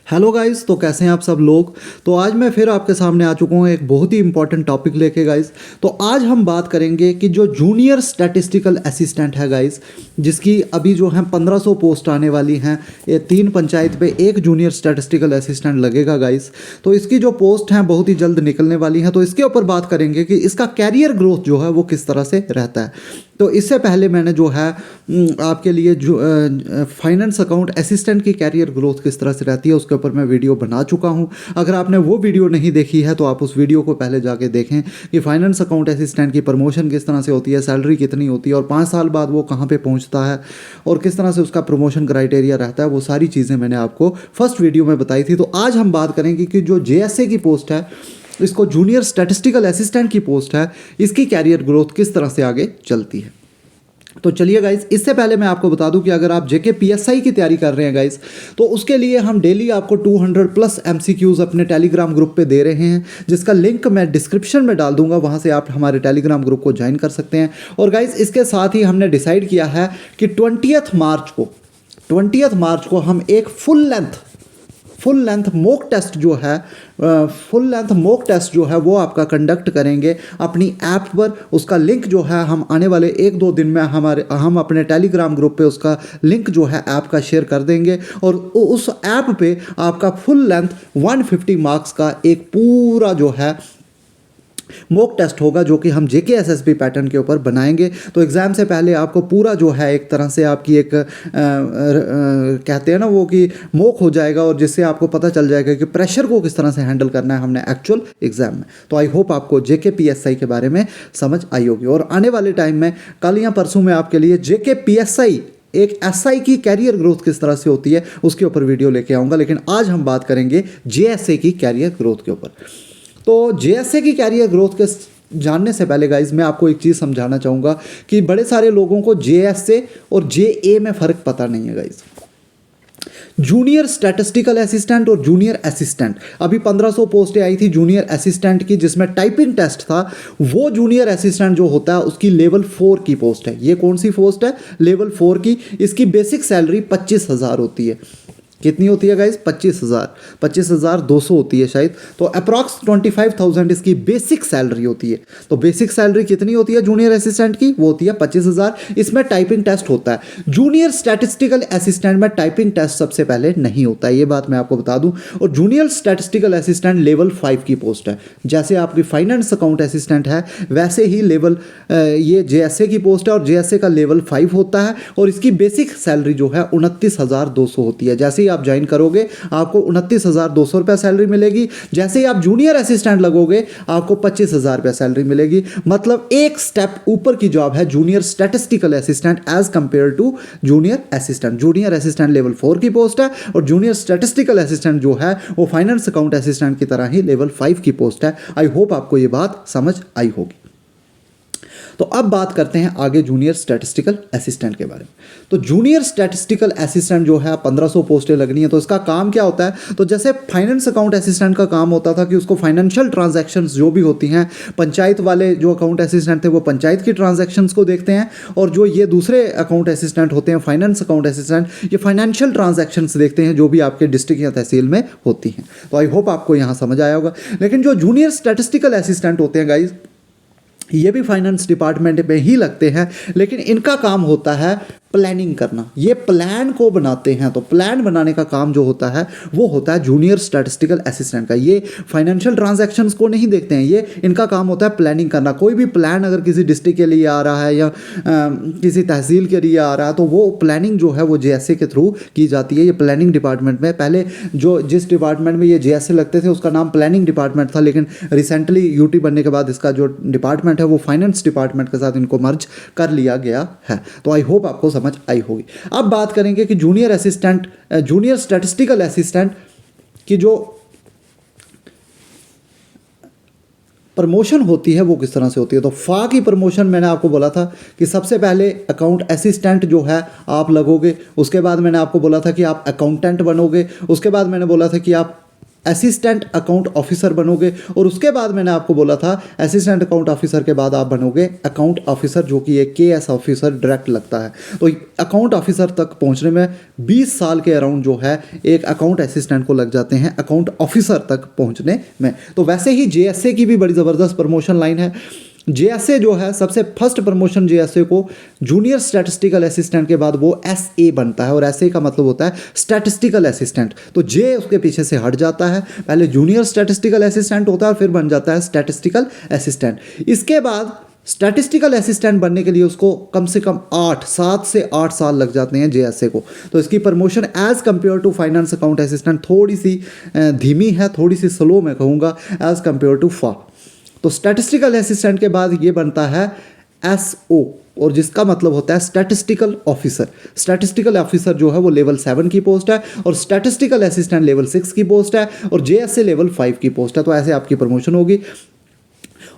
Hello guys, तो कैसे हैं आप सब लोग। तो आज मैं फिर आपके सामने आ चुका हूँ एक बहुत ही इंपॉर्टेंट टॉपिक लेके गाइस। तो आज हम बात करेंगे कि जो जूनियर स्टैटिस्टिकल असिस्टेंट है गाइस, जिसकी अभी जो है 1500 पोस्ट आने वाली हैं। ये 3 पंचायत पे एक जूनियर स्टैटिस्टिकल असिस्टेंट लगेगा गाइस। तो इसकी जो पोस्ट हैं बहुत ही जल्द निकलने वाली हैं। तो इसके ऊपर बात करेंगे कि इसका कैरियर ग्रोथ जो है वो किस तरह से रहता है। तो इससे पहले मैंने जो है आपके लिए जो फाइनेंस अकाउंट असिस्टेंट की कैरियर ग्रोथ किस तरह से रहती है उसके ऊपर मैं वीडियो बना चुका हूं। अगर आपने वो वीडियो नहीं देखी है तो आप उस वीडियो को पहले जाके देखें कि फाइनेंस अकाउंट असिस्टेंट की प्रमोशन किस तरह से होती है, सैलरी कितनी होती है और 5 साल बाद वो कहाँ पे पहुंचता है और किस तरह से उसका प्रमोशन क्राइटेरिया रहता है। वो सारी चीज़ें मैंने आपको फर्स्ट वीडियो में बताई थी। तो आज हम बात करेंगे कि जो JSA की पोस्ट है, इसको जूनियर स्टैटिस्टिकल असिस्टेंट की पोस्ट है, इसकी कैरियर ग्रोथ किस तरह से आगे चलती है। तो चलिए गाइस, इससे पहले मैं आपको बता दूं कि अगर आप JK PSI की तैयारी कर रहे हैं गाइस, तो उसके लिए हम डेली आपको 200 प्लस MCQs अपने टेलीग्राम ग्रुप पे दे रहे हैं, जिसका लिंक मैं डिस्क्रिप्शन में डाल दूंगा। वहां से आप हमारे टेलीग्राम ग्रुप को ज्वाइन कर सकते हैं। और गाइस, इसके साथ ही हमने डिसाइड किया है कि 20 मार्च को हम एक फुल लेंथ मॉक टेस्ट जो है वो आपका कंडक्ट करेंगे अपनी ऐप पर। उसका लिंक जो है हम आने वाले 1-2 दिन में हम अपने टेलीग्राम ग्रुप पे उसका लिंक जो है ऐप का शेयर कर देंगे। और उस ऐप पे आपका फुल लेंथ 150 मार्क्स का एक पूरा जो है मॉक टेस्ट होगा, जो कि हम JK SSB पैटर्न के ऊपर बनाएंगे। तो एग्ज़ाम से पहले आपको पूरा जो है एक तरह से आपकी एक कहते हैं ना वो कि मॉक हो जाएगा, और जिससे आपको पता चल जाएगा कि प्रेशर को किस तरह से हैंडल करना है हमने एक्चुअल एग्जाम में। तो आई होप आपको JK PSI के बारे में समझ आई होगी। और आने वाले टाइम में कल या परसों में आपके लिए JK PSI एक SI की कैरियर ग्रोथ किस तरह से होती है उसके ऊपर वीडियो लेके आऊँगा। लेकिन आज हम बात करेंगे JSA की कैरियर ग्रोथ के ऊपर। तो JSA की कैरियर ग्रोथ के जानने से पहले गाइज मैं आपको एक चीज़ समझाना चाहूँगा कि बड़े सारे लोगों को JSA और JA में फ़र्क पता नहीं है गाइज। जूनियर स्टैटिस्टिकल असिस्टेंट और जूनियर असिस्टेंट, अभी 1500 पोस्टें आई थी जूनियर असिस्टेंट की, जिसमें टाइपिंग टेस्ट था। वो जूनियर असिस्टेंट जो होता है उसकी लेवल 4 की पोस्ट है। ये कौन सी पोस्ट है? लेवल 4 की। इसकी बेसिक सैलरी 25,000 होती है। कितनी होती है गाइज? 25,200 होती है शायद। तो अप्रॉक्स 25,000 इसकी बेसिक सैलरी होती है। तो बेसिक सैलरी कितनी होती है जूनियर असिस्टेंट की? वो होती है 25,000। इसमें टाइपिंग टेस्ट होता है। जूनियर स्टैटिस्टिकल असिस्टेंट में टाइपिंग टेस्ट सबसे पहले नहीं होता है, ये बात मैं आपको बता दूं। और जूनियर स्टैटिस्टिकल असिस्टेंट लेवल 5 की पोस्ट है। जैसे आपकी फाइनेंस अकाउंट असिस्टेंट है, वैसे ही लेवल ये JSA की पोस्ट है और JSA का लेवल 5 होता है। और इसकी बेसिक सैलरी जो है 29,200 होती है। जैसे आप ज्वाइन करोगे आपको 29,200 रुपये सैलरी मिलेगी। जैसे ही आप जूनियर असिस्टेंट लगोगे आपको 25,000 रुपये सैलरी मिलेगी। मतलब एक स्टेप ऊपर की जॉब है junior statistical assistant as compare to junior assistant. Junior assistant level 4 की पोस्ट है और जूनियर स्टैटिस्टिकल असिस्टेंट जो है वो फाइनेंस अकाउंट असिस्टेंट की तरह ही लेवल 5 की पोस्ट है। आई होप आपको ये बात समझ आई होगी। तो अब बात करते हैं आगे जूनियर स्टैटिस्टिकल असिस्टेंट के बारे में। तो जूनियर स्टैटिस्टिकल असिस्टेंट जो है 1500 पोस्टें लगनी है। तो इसका काम क्या होता है? तो जैसे फाइनेंस अकाउंट असिस्टेंट का काम होता था कि उसको फाइनेंशियल ट्रांजैक्शंस जो भी होती हैं, पंचायत वाले जो अकाउंट असिस्टेंट थे वो पंचायत की ट्रांजैक्शंस को देखते हैं, और जो ये दूसरे अकाउंट असिस्टेंट होते हैं फाइनेंस अकाउंट असिस्टेंट, ये फाइनेंशियल ट्रांजैक्शंस देखते हैं जो भी आपके डिस्ट्रिक्ट या तहसील में होती हैं। तो आई होप आपको यहाँ समझ आया होगा। लेकिन जो जूनियर स्टैटिस्टिकल असिस्टेंट होते हैं गाइज, ये भी फाइनेंस डिपार्टमेंट में ही लगते हैं, लेकिन इनका काम होता है प्लानिंग करना। ये प्लान को बनाते हैं। तो प्लान बनाने का काम जो होता है वो होता है जूनियर स्टैटिस्टिकल असिस्टेंट का। ये फाइनेंशियल ट्रांजैक्शंस को नहीं देखते हैं, ये इनका काम होता है प्लानिंग करना। कोई भी प्लान अगर किसी डिस्ट्रिक्ट के लिए आ रहा है या किसी तहसील के लिए आ रहा है, तो वो प्लानिंग जो है वो JSA के थ्रू की जाती है। ये प्लानिंग डिपार्टमेंट में पहले जिस डिपार्टमेंट में ये JSA लगते थे उसका नाम प्लानिंग डिपार्टमेंट था, लेकिन रिसेंटली UT बनने के बाद इसका जो डिपार्टमेंट है वो फाइनेंस डिपार्टमेंट के साथ इनको मर्ज कर लिया गया है। तो आई होप आपको समझ आई होगी। अब बात करेंगे कि जूनियर स्टैटिस्टिकल असिस्टेंट की जो प्रमोशन होती है वो किस तरह से होती है। तो FA की प्रमोशन मैंने आपको बोला था कि सबसे पहले अकाउंट असिस्टेंट जो है आप लगोगे, उसके बाद मैंने आपको बोला था कि आप अकाउंटेंट बनोगे, उसके बाद मैंने बोला था कि आप असिस्टेंट अकाउंट ऑफिसर बनोगे और उसके बाद मैंने आपको बोला था असिस्टेंट अकाउंट ऑफिसर के बाद आप बनोगे अकाउंट ऑफिसर, जो कि एक KS ऑफिसर डायरेक्ट लगता है। तो अकाउंट ऑफिसर तक पहुंचने में 20 साल के अराउंड जो है एक अकाउंट असिस्टेंट को लग जाते हैं अकाउंट ऑफिसर तक पहुंचने में। तो वैसे ही JSA की भी बड़ी ज़बरदस्त प्रमोशन लाइन है। JSA जो है सबसे फर्स्ट प्रमोशन JSA को जूनियर स्टैटिस्टिकल असिस्टेंट के बाद वो SA बनता है, और SA का मतलब होता है स्टैटिस्टिकल असिस्टेंट। तो J उसके पीछे से हट जाता है, पहले जूनियर स्टैटिस्टिकल असिस्टेंट होता है और फिर बन जाता है स्टैटिस्टिकल असिस्टेंट। इसके बाद स्टैटिस्टिकल असिस्टेंट बनने के लिए उसको कम से कम 7 से 8 साल लग जाते हैं JSA को। तो इसकी promotion as compare to finance account assistant थोड़ी सी धीमी है, थोड़ी सी स्लो मैं कहूँगा एज़ कम्पेयर टू FA। तो स्टैटिस्टिकल असिस्टेंट के बाद ये बनता है SO, और जिसका मतलब होता है स्टैटिस्टिकल ऑफिसर। स्टैटिस्टिकल ऑफिसर जो है वो लेवल 7 की पोस्ट है और स्टैटिस्टिकल असिस्टेंट लेवल 6 की पोस्ट है और JSA लेवल 5 की पोस्ट है। तो ऐसे आपकी प्रमोशन होगी।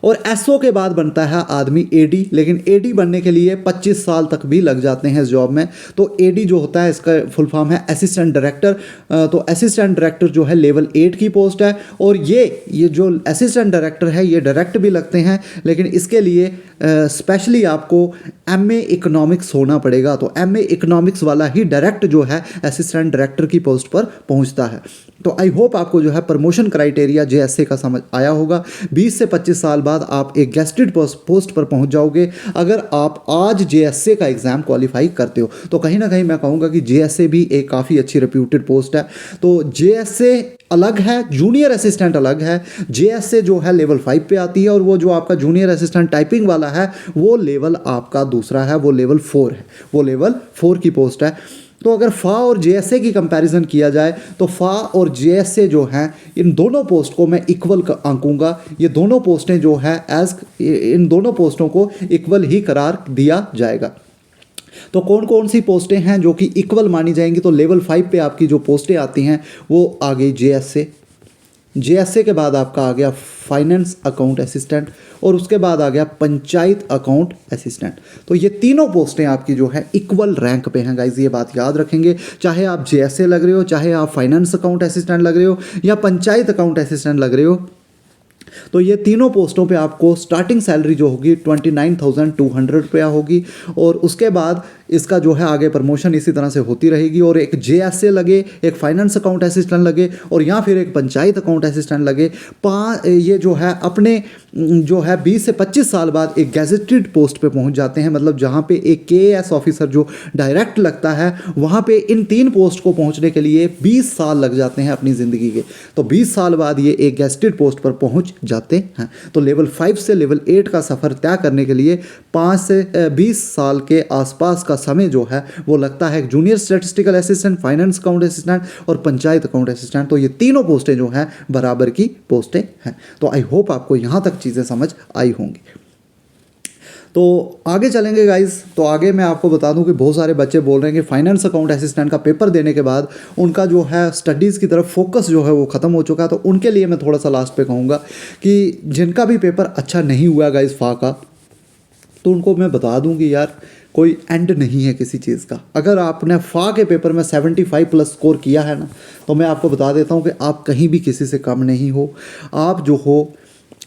और SO के बाद बनता है आदमी AD, लेकिन AD बनने के लिए 25 साल तक भी लग जाते हैं इस जॉब में। तो AD जो होता है इसका फुल फॉर्म है असिस्टेंट डायरेक्टर। तो असिस्टेंट डायरेक्टर जो है लेवल 8 की पोस्ट है, और ये जो असिस्टेंट डायरेक्टर है ये डायरेक्ट भी लगते हैं, लेकिन इसके लिए स्पेशली आपको MA इकोनॉमिक्स होना पड़ेगा। तो MA इकोनॉमिक्स वाला ही डायरेक्ट जो है असिस्टेंट डायरेक्टर की पोस्ट पर पहुंचता है। तो आई होप आपको जो है प्रमोशन क्राइटेरिया JSA का समझ आया होगा। 20 से 25 साल बाद आप एक गेस्टेड पोस्ट पर पहुंच जाओगे अगर आप आज JSA का एग्ज़ाम क्वालिफाई करते हो। तो कहीं ना कहीं मैं कहूँगा कि JSA भी एक काफ़ी अच्छी रेप्यूटेड पोस्ट है। तो JSA अलग है, जूनियर असिस्टेंट अलग है। JSA जो है लेवल 5 पे आती है, और वो जो आपका जूनियर असिस्टेंट टाइपिंग वाला है वो लेवल आपका दूसरा है, वो लेवल 4 है, वो लेवल 4 की पोस्ट है। तो अगर FA और JSA की कंपैरिजन किया जाए तो FA और JSA जो हैं इन दोनों पोस्ट को मैं इक्वल आंकूंगा। ये दोनों पोस्टें जो है इन दोनों पोस्टों को इक्वल ही करार दिया जाएगा। तो कौन कौन सी पोस्टें हैं जो कि इक्वल मानी जाएंगी? तो लेवल 5 पे आपकी जो पोस्टें आती हैं वो आ गई JSA के बाद आपका आ गया फाइनेंस अकाउंट असिस्टेंट, और उसके बाद आ गया पंचायत अकाउंट असिस्टेंट। तो ये तीनों पोस्टें आपकी जो है इक्वल रैंक पे हैं गाइज, ये बात याद रखेंगे। चाहे आप JSA लग रहे हो, चाहे आप फाइनेंस अकाउंट असिस्टेंट लग रहे हो, या पंचायत अकाउंट असिस्टेंट लग रहे हो, तो ये तीनों पोस्टों पे आपको स्टार्टिंग सैलरी जो होगी 29,200 रुपया होगी, और उसके बाद इसका जो है आगे प्रमोशन इसी तरह से होती रहेगी। और एक JSA लगे, एक फाइनेंस अकाउंट असिस्टेंट लगे, और या फिर एक पंचायत अकाउंट असिस्टेंट लगे, ये जो है अपने जो है 20 से 25 साल बाद एक गैजेटेड पोस्ट पे पहुंच जाते हैं। मतलब जहाँ पे एक KS ऑफिसर जो डायरेक्ट लगता है, वहाँ पे इन 3 पोस्ट को पहुँचने के लिए 20 साल लग जाते हैं अपनी ज़िंदगी के। तो 20 साल बाद ये एक गैजेटेड पोस्ट पर पहुँच जाते हैं। तो लेवल 5 से लेवल 8 का सफ़र तय करने के लिए 5 से 20 साल के आसपास का समय जो है वो लगता है। Junior statistical assistant, finance account assistant और पंचायत अकाउंट असिस्टेंट, तो ये तीनों पोस्टें जो हैं बराबर की पोस्टें हैं। तो आई होप आपको यहाँ तक चीज़ें समझ आई होंगी। तो आगे चलेंगे गाइज। तो आगे मैं आपको बता दूं कि बहुत सारे बच्चे बोल रहे हैं कि फाइनेंस अकाउंट असिस्टेंट का पेपर देने के बाद उनका जो है स्टडीज़ की तरफ फोकस जो है वो ख़त्म हो चुका है। तो उनके लिए मैं थोड़ा सा लास्ट पे कहूँगा कि जिनका भी पेपर अच्छा नहीं हुआ गाइज FA का, तो उनको मैं बता दूं कि यार कोई एंड नहीं है किसी चीज़ का। अगर आपने FA के पेपर में 75+ स्कोर किया है ना, तो मैं आपको बता देता हूं कि आप कहीं भी किसी से कम नहीं हो। आप जो हो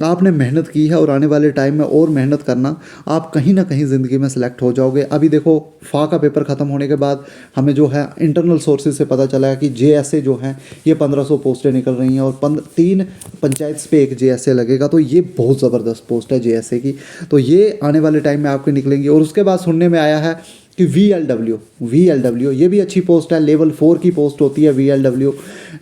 आपने मेहनत की है, और आने वाले टाइम में और मेहनत करना, आप कहीं ना कहीं ज़िंदगी में सेलेक्ट हो जाओगे। अभी देखो FA का पेपर ख़त्म होने के बाद हमें जो है इंटरनल सोर्सेज से पता चला है कि JSA जो हैं ये 1500 पोस्टें निकल रही हैं, और 3 पंचायत पे एक JSA लगेगा। तो ये बहुत ज़बरदस्त पोस्ट है JSA की। तो ये आने वाले टाइम में आपके निकलेंगी। और उसके बाद सुनने में आया है कि VLW ये भी अच्छी पोस्ट है, लेवल 4 की पोस्ट होती है VLW,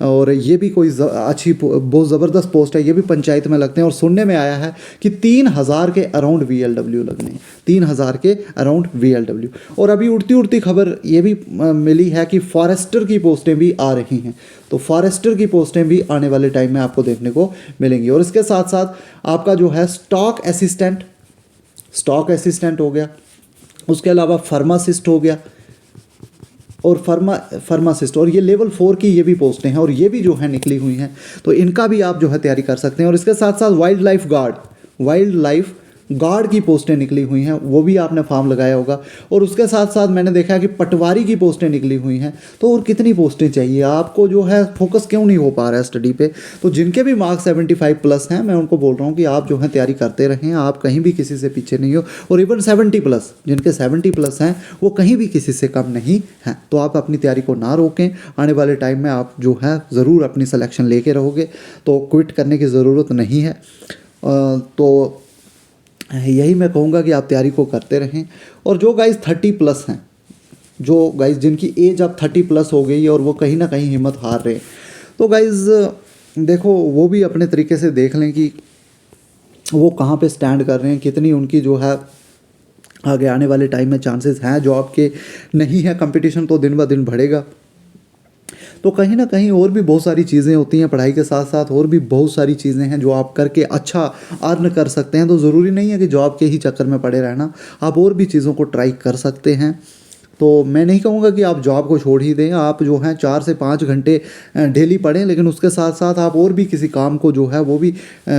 और ये भी कोई अच्छी बहुत ज़बरदस्त पोस्ट है। ये भी पंचायत में लगते हैं, और सुनने में आया है कि 3000 के अराउंड VLW लगने हैं, 3000 के अराउंड VLW। और अभी उड़ती खबर ये भी मिली है कि फॉरेस्टर की पोस्टें भी आ रही हैं। तो फॉरेस्टर की पोस्टें भी आने वाले टाइम में आपको देखने को मिलेंगी। और इसके साथ साथ आपका जो है स्टॉक असिस्टेंट हो गया, उसके अलावा फार्मासिस्ट हो गया, और फार्मासिस्ट, और ये लेवल 4 की ये भी पोस्टें हैं, और ये भी जो है निकली हुई हैं। तो इनका भी आप जो है तैयारी कर सकते हैं। और इसके साथ साथ वाइल्ड लाइफ गार्ड की पोस्टें निकली हुई हैं, वो भी आपने फॉर्म लगाया होगा। और उसके साथ साथ मैंने देखा है कि पटवारी की पोस्टें निकली हुई हैं। तो और कितनी पोस्टें चाहिए आपको, जो है फोकस क्यों नहीं हो पा रहा है स्टडी पे। तो जिनके भी मार्क्स 75 प्लस हैं, मैं उनको बोल रहा हूँ कि आप जो है तैयारी करते रहें, आप कहीं भी किसी से पीछे नहीं हो। और इवन 70 प्लस, जिनके 70 प्लस हैं वो कहीं भी किसी से कम नहीं हैं। तो आप अपनी तैयारी को ना रोकें, आने वाले टाइम में आप जो है ज़रूर अपनी सिलेक्शन लेके रहोगे, तो क्विट करने की ज़रूरत नहीं है। तो यही मैं कहूँगा कि आप तैयारी को करते रहें। और जो गाइज़ 30 प्लस हैं, जो गाइज़ जिनकी एज अब 30 प्लस हो गई है और वो कहीं ना कहीं हिम्मत हार रहे हैं, तो गाइज़ देखो वो भी अपने तरीके से देख लें कि वो कहाँ पे स्टैंड कर रहे हैं, कितनी उनकी जो है आगे आने वाले टाइम में चांसेस हैं जॉब के। नहीं है कंपटीशन तो दिन ब दिन बढ़ेगा। तो कहीं ना कहीं और भी बहुत सारी चीज़ें होती हैं, पढ़ाई के साथ साथ और भी बहुत सारी चीज़ें हैं जो आप करके अच्छा अर्न कर सकते हैं। तो ज़रूरी नहीं है कि जॉब के ही चक्कर में पड़े रहना, आप और भी चीज़ों को ट्राई कर सकते हैं। तो मैं नहीं कहूँगा कि आप जॉब को छोड़ ही दें, आप जो हैं 4 से 5 घंटे डेली पढ़ें, लेकिन उसके साथ साथ आप और भी किसी काम को जो है वो भी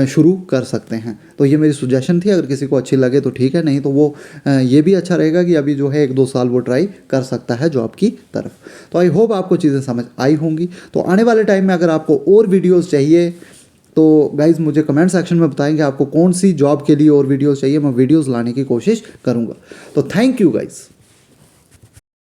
शुरू कर सकते हैं। तो ये मेरी सुजेशन थी, अगर किसी को अच्छी लगे तो ठीक है, नहीं तो वो ये भी अच्छा रहेगा कि अभी जो है 1-2 साल वो ट्राई कर सकता है जॉब की तरफ। तो आई होप आपको चीज़ें समझ आई होंगी। तो आने वाले टाइम में अगर आपको और वीडियोज़ चाहिए तो गाइज़ मुझे कमेंट सेक्शन में बताएंगे आपको कौन सी जॉब के लिए और वीडियोज़ चाहिए, मैं वीडियोज़ लाने की कोशिश करूँगा। तो थैंक यू गाइज़।